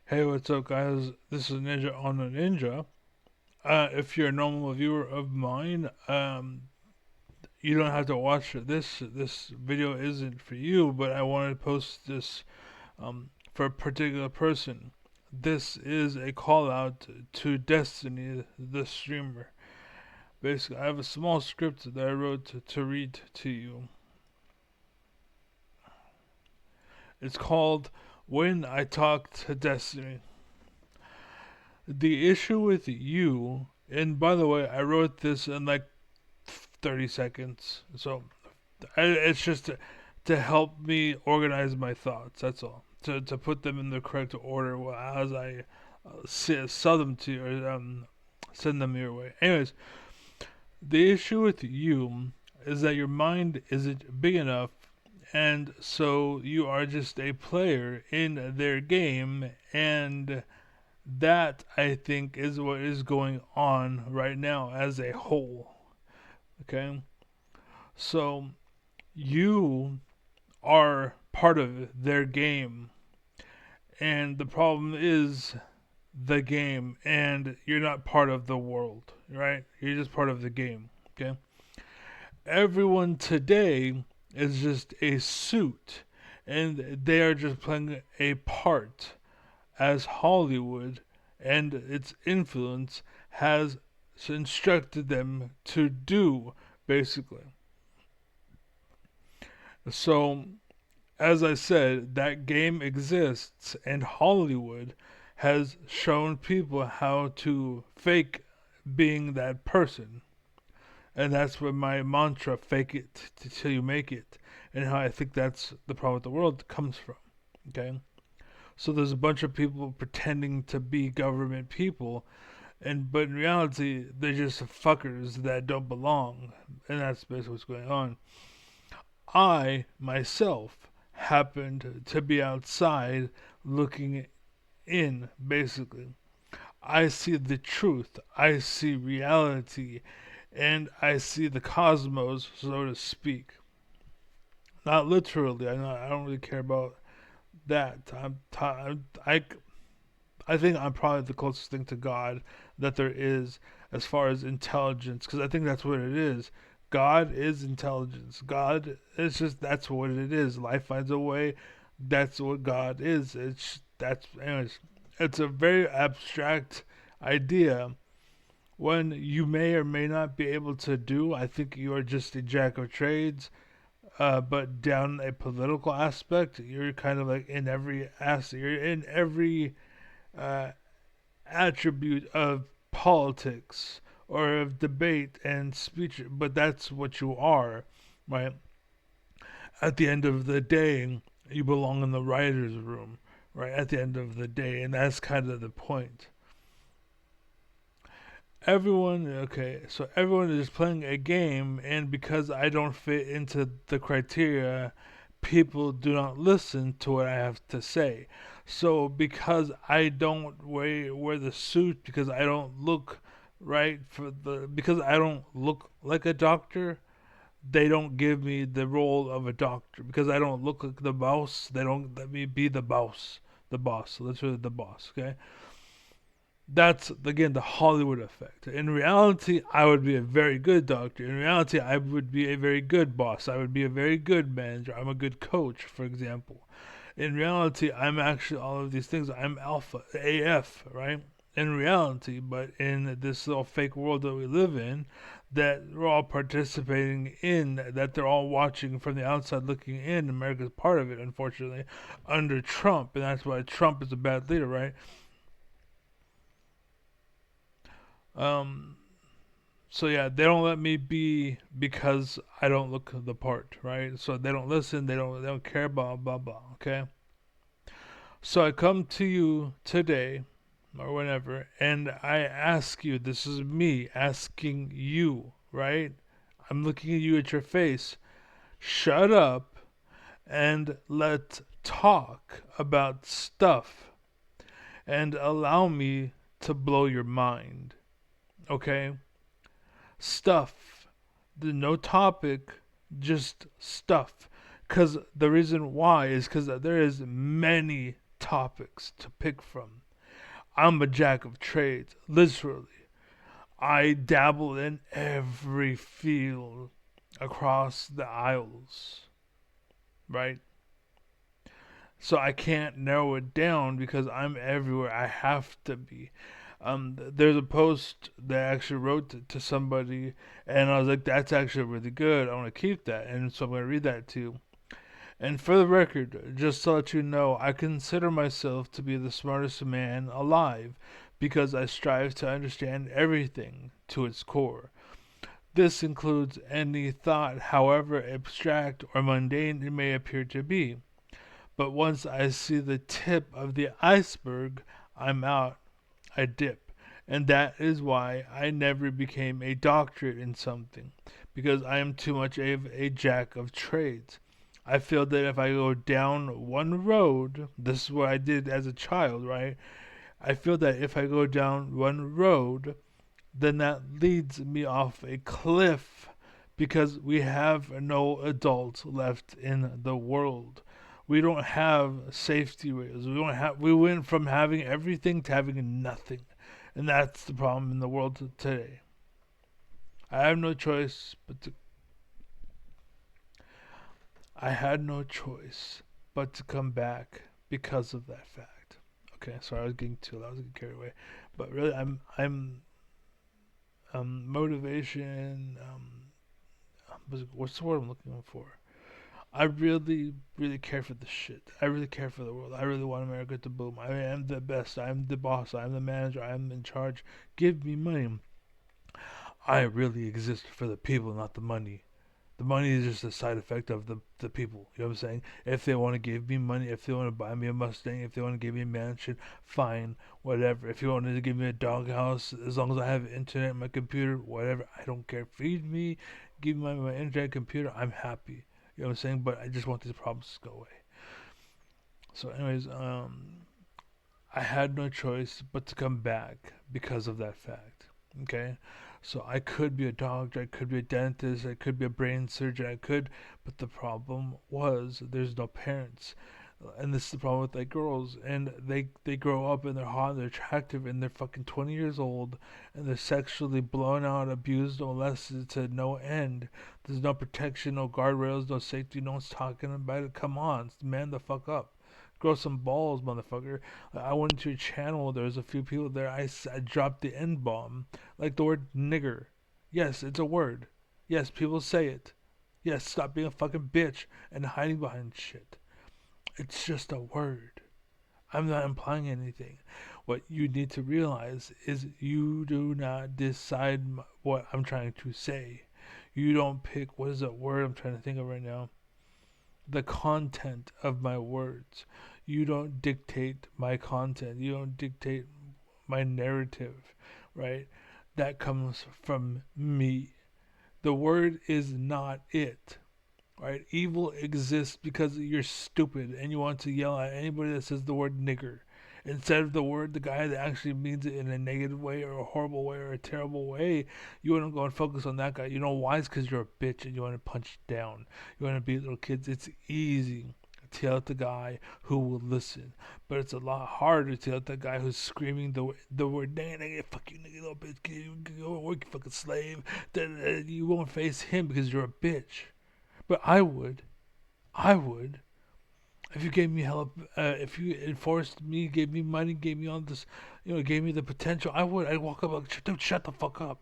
Hey, what's up, guys? This is Ninja on a Ninja. If you're a normal viewer of mine, you don't have to watch this. This video isn't for you, but I wanted to post this for a particular person. This is a call out to Destiny, the streamer. Basically, I have a small script that I wrote to read to you. It's called When I Talk to Destiny. The issue with you, and by the way, I wrote this in like 30 seconds. So it's just to help me organize my thoughts. That's all. To put them in the correct order as I sell them to you or send them your way. Anyways, the issue with you is that your mind isn't big enough, and so you are just a player in their game, and that I think is what is going on right now as a whole. Okay, so you are part of their game, and the problem is the game, and you're not part of the world, right? You're just part of the game. Okay, everyone today is just a suit, and they are just playing a part as Hollywood and its influence has instructed them to do, basically. So, as I said, that game exists, and Hollywood has shown people how to fake being that person. And that's where my mantra, fake it till you make it, and how I think that's the problem with the world comes from. Okay? So there's a bunch of people pretending to be government people, but in reality, they're just fuckers that don't belong. And that's basically what's going on. I, myself, happened to be outside looking in, basically. I see the truth, I see reality, and I see the cosmos, so to speak. Not literally, I don't really care about that. I think I'm probably the closest thing to God that there is as far as intelligence, because I think that's what it is. God is intelligence. God is just that's what it is. Life finds a way. That's what God is. Anyways. It's a very abstract idea. When you may or may not be able to do, I think you are just a jack of trades. But down a political aspect, you're kind of like in every aspect. You're in every uh, attribute of politics or of debate and speech, but that's what you are, right? At the end of the day, you belong in the writer's room, right? At the end of the day, and that's kind of the point. Everyone is playing a game, and because I don't fit into the criteria, people do not listen to what I have to say. So because I don't wear the suit, because I don't look right because I don't look like a doctor, they don't give me the role of a doctor. Because I don't look like the boss, they don't let me be the boss. The boss. Literally the boss, okay? That's again the Hollywood effect. In reality, I would be a very good doctor. In reality, I would be a very good boss. I would be a very good manager. I'm a good coach, for example. In reality, I'm actually all of these things. I'm alpha, AF, right? In reality, but in this little fake world that we live in, that we're all participating in, that they're all watching from the outside looking in. America's part of it, unfortunately, under Trump, and that's why Trump is a bad leader, right? Um, So yeah, they don't let me be because I don't look the part, right? So they don't listen, they don't care, blah blah blah. Okay. So I come to you today or whenever, and I ask you. This is me asking you, right? I'm looking at you at your face. Shut up and let's talk about stuff and allow me to blow your mind. Okay? Stuff. No topic, just stuff. Because the reason why is because there is many topics to pick from. I'm a jack of trades, literally. I dabble in every field across the aisles, right? So I can't narrow it down because I'm everywhere. I have to be. There's a post that I actually wrote to somebody, and I was like, "That's actually really good. I want to keep that," and so I'm gonna read that too. And for the record, just to let you know, I consider myself to be the smartest man alive because I strive to understand everything to its core. This includes any thought, however abstract or mundane it may appear to be. But once I see the tip of the iceberg, I'm out. I dip. And that is why I never became a doctorate in something, because I am too much of a jack of trades. I feel that if I go down one road, this is what I did as a child, right? I feel that if I go down one road, then that leads me off a cliff because we have no adults left in the world. We don't have safety rails. We went from having everything to having nothing. And that's the problem in the world today. I have no choice but to I had no choice but to come back because of that fact. Okay, sorry, I was getting too loud. I was getting carried away. But really, I'm motivation. What's the word I'm looking for? I really, really care for the shit. I really care for the world. I really want America to boom. I am the best. I'm the boss. I'm the manager. I'm in charge. Give me money. I really exist for the people, not the money. The money is just a side effect of the people. You know what I'm saying? If they want to give me money, if they want to buy me a Mustang, if they want to give me a mansion, fine, whatever. If you want to give me a doghouse, as long as I have internet, my computer, whatever, I don't care. Feed me, give me my internet, computer, I'm happy. You know what I'm saying? But I just want these problems to go away. So, anyways, I had no choice but to come back because of that fact. Okay? So I could be a doctor, I could be a dentist, I could be a brain surgeon, I could, but the problem was there's no parents. And this is the problem with like girls, and they grow up and they're hot, and they're attractive, and they're fucking 20 years old, and they're sexually blown out, abused, molested to no end. There's no protection, no guardrails, no safety. No one's talking about it. Come on, man, the fuck up. Grow some balls, motherfucker. I went to a channel. There was a few people there. I dropped the N bomb, like the word nigger. Yes, it's a word. Yes, people say it. Yes, stop being a fucking bitch and hiding behind shit. It's just a word. I'm not implying anything. What you need to realize is you do not decide what I'm trying to say. You don't pick what is that word I'm trying to think of right now. The content of my words. You don't dictate my content. You don't dictate my narrative, right? That comes from me. The word is not it, right? Evil exists because you're stupid and you want to yell at anybody that says the word nigger instead of the guy that actually means it in a negative way or a horrible way or a terrible way. You want to go and focus on that guy. You know why? It's because you're a bitch and you want to punch down. You want to beat little kids. It's easy to yell at the guy who will listen, but it's a lot harder to yell at the guy who's screaming the word nigga, nigga, fuck you, nigga, little bitch, go work, you fucking slave. Then you won't face him because you're a bitch. But I would. I would. If you gave me help, if you enforced me, gave me money, gave me all this, gave me the potential, I would. I'd walk up like, dude, shut the fuck up.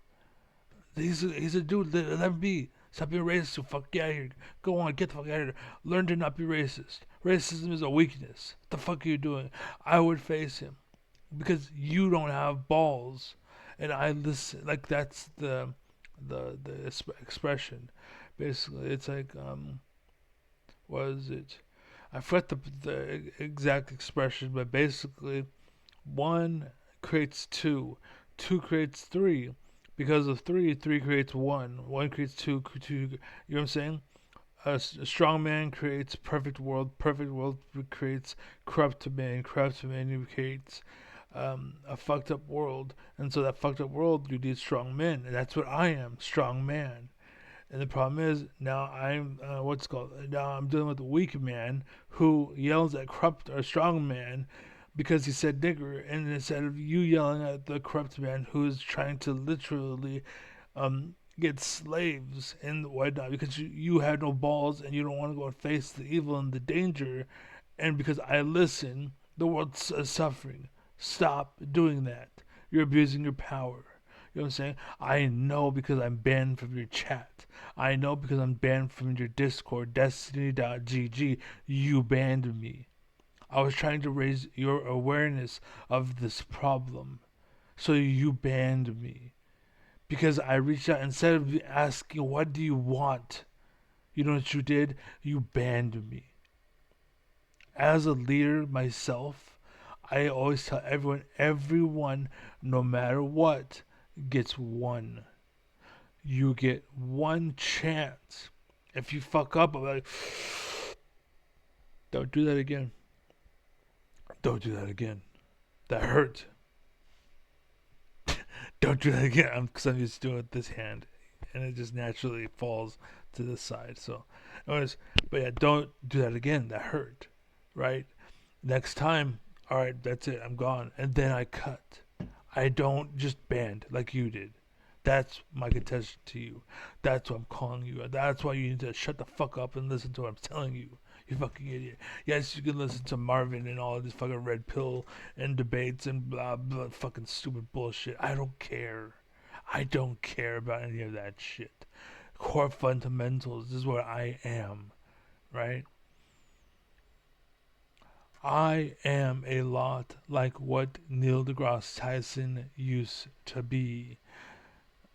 He's a dude. Let him be. Stop being racist. Fuck out of here. Go on, get the fuck out of here. Learn to not be racist. Racism is a weakness. What the fuck are you doing? I would face him because you don't have balls, and I listen. Like that's the expression. Basically, it's like what is it? I forgot the exact expression, but basically, one creates two, two creates three. Because of three, three creates one, one creates two, two. You know what I'm saying? A strong man creates perfect world creates corrupt man creates a fucked up world, and so that fucked up world you need strong men, and that's what I am, strong man. And the problem is now I'm what's it called now I'm dealing with a weak man who yells at corrupt or strong man because he said nigger, and instead of you yelling at the corrupt man who is trying to literally get slaves and whatnot because you have no balls and you don't want to go and face the evil and the danger, and because I listen, the world's suffering. Stop doing that. You're abusing your power. You know what I'm saying? I know because I'm banned from your chat. I know because I'm banned from your Discord, Destiny.gg. You banned me. I was trying to raise your awareness of this problem. So you banned me. Because I reached out instead of asking, what do you want? You know what you did? You banned me. As a leader myself, I always tell everyone, no matter what, gets one. You get one chance. If you fuck up, I'm like, don't do that again. Don't do that again. That hurt. Don't do that again. Because I'm used to doing it with this hand. And it just naturally falls to the side. So, anyways, but yeah, don't do that again. That hurt. Right? Next time, all right, that's it. I'm gone. And then I cut. I don't just band like you did. That's my contention to you. That's what I'm calling you. That's why you need to shut the fuck up and listen to what I'm telling you. You fucking idiot. Yes, you can listen to Marvin and all this fucking red pill and debates and blah blah fucking stupid bullshit. I don't care. I don't care about any of that shit. Core fundamentals is what I am, right? I am a lot like what Neil deGrasse Tyson used to be.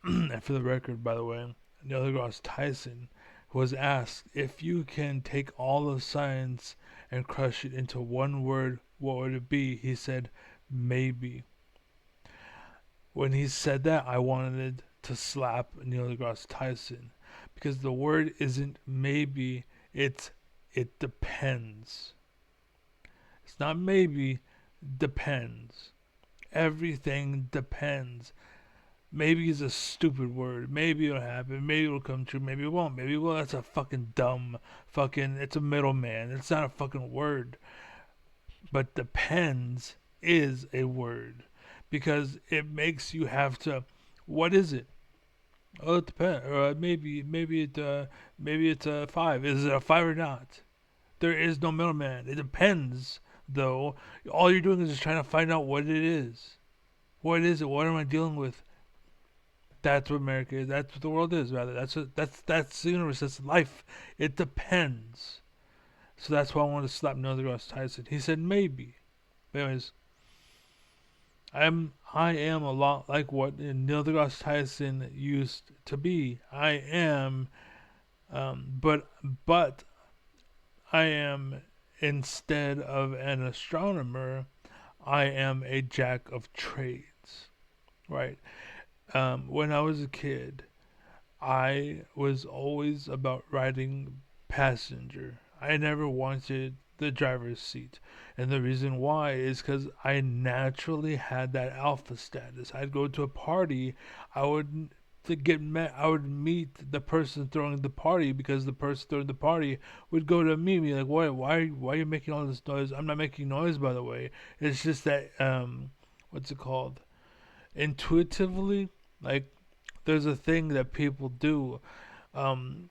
And for the record, by the way, Neil deGrasse Tyson was asked, if you can take all of science and crush it into one word, what would it be? He said, maybe. When he said that, I wanted to slap Neil deGrasse Tyson because the word isn't maybe, it depends. It's not maybe, depends. Everything depends. Maybe is a stupid word. Maybe it'll happen. Maybe it'll come true. Maybe it won't. Maybe well, that's a fucking dumb fucking. It's a middleman. It's not a fucking word. But depends is a word because it makes you have to. What is it? Oh, it depends. Or maybe it's a five. Is it a five or not? There is no middleman. It depends though. All you're doing is just trying to find out what it is. What is it? What am I dealing with? That's what America is. That's what the world is. Rather, that's the universe. That's life. It depends. So that's why I wanted to slap Neil deGrasse Tyson. He said maybe. But anyways, I am a lot like what Neil deGrasse Tyson used to be. I am, but I am, instead of an astronomer, I am a jack of trades. Right. When I was a kid, I was always about riding passenger. I never wanted the driver's seat. And the reason why is because I naturally had that alpha status. I'd go to a party, I would to get met, I would meet the person throwing the party because the person throwing the party would go to meet me like, why are you making all this noise? I'm not making noise, by the way. It's just that what's it called? Intuitively, like there's a thing that people do. Um,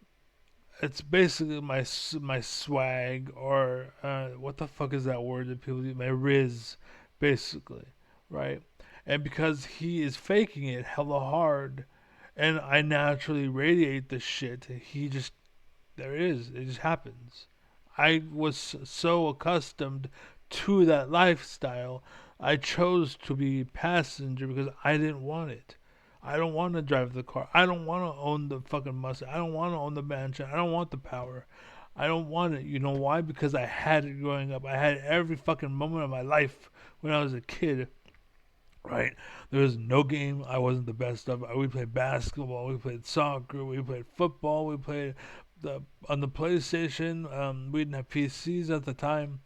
it's basically my swag or what the fuck is that word that people use? My riz, basically, right? And because he is faking it hella hard, and I naturally radiate the shit, he just there it is. It just happens. I was so accustomed to that lifestyle. I chose to be passenger because I didn't want it. I don't want to drive the car. I don't want to own the fucking Mustang. I don't want to own the mansion. I don't want the power. I don't want it. You know why? Because I had it growing up. I had it every fucking moment of my life when I was a kid. Right? There was no game I wasn't the best of. We played basketball. We played soccer. We played football. We played on the PlayStation. We didn't have PCs at the time.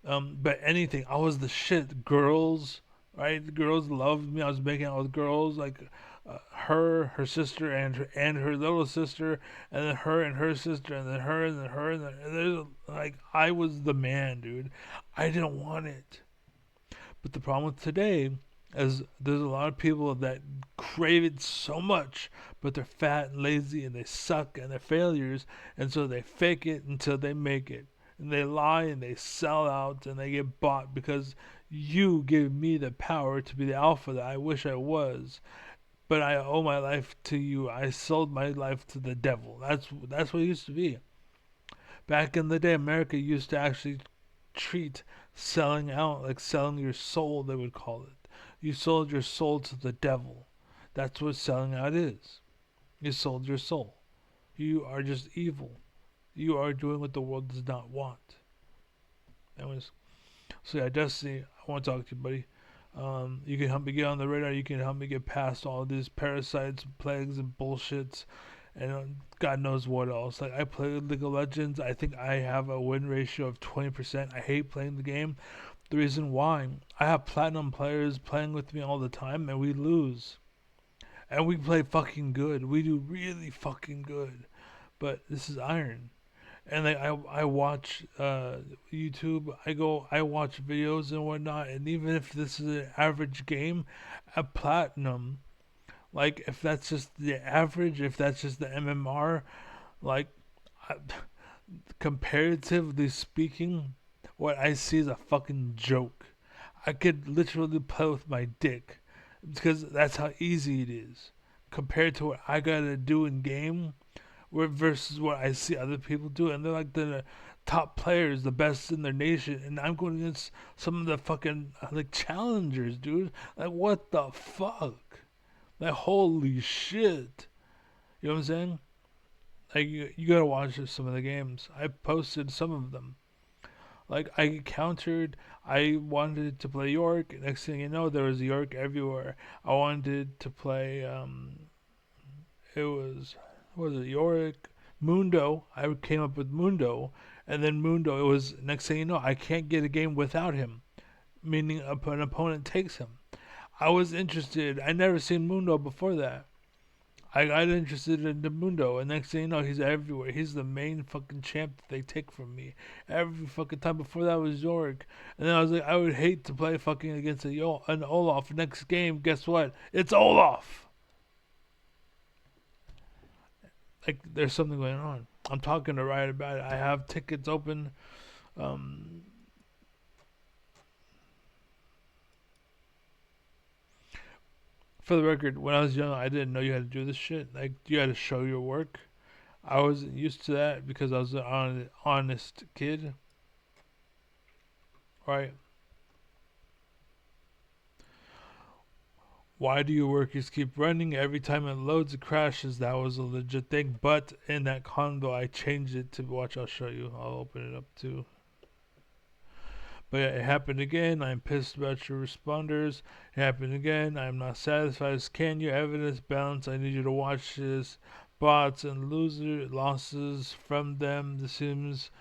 But anything, I was the shit. Girls, right? The girls loved me. I was making out with girls. Like, her sister, and her little sister, and then her and her sister, and then her and then her, and there's like I was the man, dude. I didn't want it. But the problem with today is there's a lot of people that crave it so much, but they're fat and lazy and they suck and they're failures, and so they fake it until they make it. And they lie and they sell out and they get bought because you give me the power to be the alpha that I wish I was. But I owe my life to you. I sold my life to the devil. That's what it used to be. Back in the day, America used to actually treat selling out like selling your soul, they would call it. You sold your soul to the devil. That's what selling out is. You sold your soul. You are just evil. You are doing what the world does not want. Anyways, so yeah, Destiny, I want to talk to you, buddy. You can help me get on the radar. You can help me get past all these parasites, plagues, and bullshits, and God knows what else. Like I play League of Legends. I think I have a win ratio of 20%. I hate playing the game. The reason why, I have platinum players playing with me all the time, and we lose. And we play fucking good. We do really fucking good. But this is iron. And like I watch YouTube. I watch videos and whatnot. And even if this is an average game, at platinum, like if that's just the average, if that's just the MMR, like I, comparatively speaking, what I see is a fucking joke. I could literally play with my dick because that's how easy it is compared to what I gotta do in game versus what I see other people do, and they're like the top players, the best in their nation, and I'm going against some of the fucking like challengers, dude. Like what the fuck? Like holy shit. You know what I'm saying? Like you gotta watch some of the games. I posted some of them. Like I countered, I wanted to play York. Next thing you know, there was York everywhere. I wanted to play. It was it York, Mundo. I came up with Mundo, and then Mundo. It was next thing you know, I can't get a game without him, meaning an opponent takes him. I was interested. I never seen Mundo before that. I got interested in the Mundo, and next thing you know, he's everywhere. He's the main fucking champ that they take from me every fucking time. Before that was York, and then I was like, I would hate to play fucking against an Olaf. Next game, guess what? It's Olaf. Like, there's something going on. I'm talking to Riot about it. I have tickets open. Um, for the record, when I was young, I didn't know you had to do this shit. Like, you had to show your work. I wasn't used to that because I was an honest kid, right? Why do your workers keep running? Every time it loads, it crashes. That was a legit thing. But in that condo, I changed it to watch. I'll show you. I'll open it up too. But yeah, it happened again. I'm pissed about your responders. It happened again. I'm not satisfied. Can you evidence balance? I need you to watch this. Bots and losses from them. This seems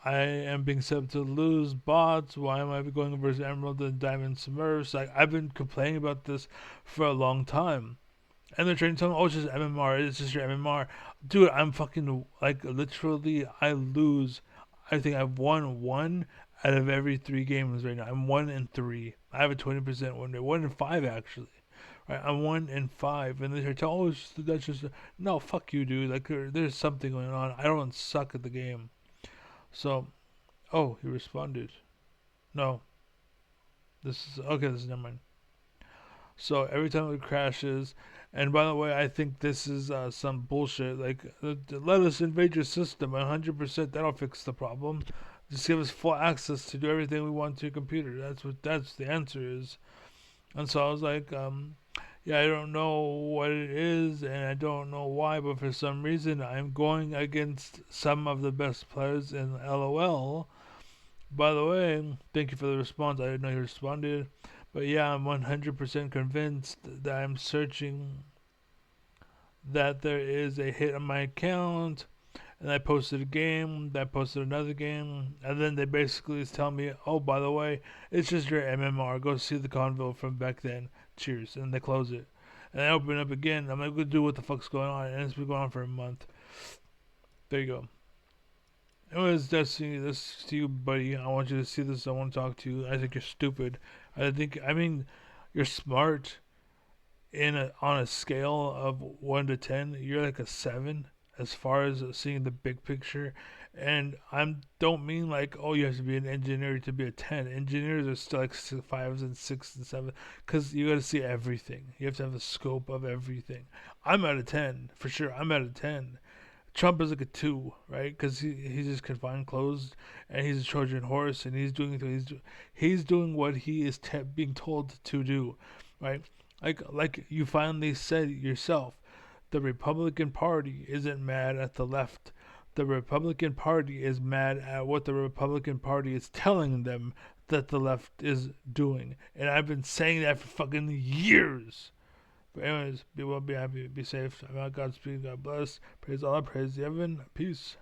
I am being set up to lose bots. Why am I going versus Emerald and Diamond Smurfs? Like I've been complaining about this for a long time. And they're trying to tell me, oh, it's just MMR. It's just your MMR. Dude, I'm fucking, like, literally, I lose. I think I've won one out of every 3 games right now. I'm 1-3. I have a 20% win rate. 1-5, actually. Right? I'm 1-5. And they're telling, oh, that's just. No, fuck you, dude. Like, there's something going on. I don't suck at the game. So, oh, he responded. No. This is, okay, this is, never mind. So every time it crashes, and by the way, I think this is some bullshit. Like, let us invade your system 100%. That'll fix the problem. Just give us full access to do everything we want to your computer. That's the answer is. And so I was like, yeah, I don't know what it is, and I don't know why, but for some reason I'm going against some of the best players in LOL. By the way, thank you for the response. I didn't know you responded. But yeah, I'm 100% convinced that I'm searching that there is a hit on my account, and I posted a game, that posted another game, and then they basically tell me, oh, by the way, it's just your MMR. Go see the convo from back then. Cheers. And they close it. and I open it up again. I'm like, go do what the fuck's going on, and it's been going on for a month. There you go. Anyways, Destiny, this to you, buddy. I want you to see this. I want to talk to you. I think you're stupid. I mean, you're smart. On a scale of 1 to 10, you're like a 7 as far as seeing the big picture. And I don't mean like, oh, you have to be an engineer to be a 10. Engineers are still like 5s and 6s and 7 because you got to see everything. You have to have a scope of everything. I'm at a 10 for sure. I'm at a 10. Trump is like a 2, right? Because he's just confined, closed, and he's a Trojan horse, and he's doing what he is being told to do, right? Like you finally said yourself, the Republican Party isn't mad at the left. The Republican Party is mad at what the Republican Party is telling them that the left is doing, and I've been saying that for fucking years. But anyways, be well, be happy, be safe. I'm out. Godspeed. God bless. Praise Allah. Praise Yevon. Peace.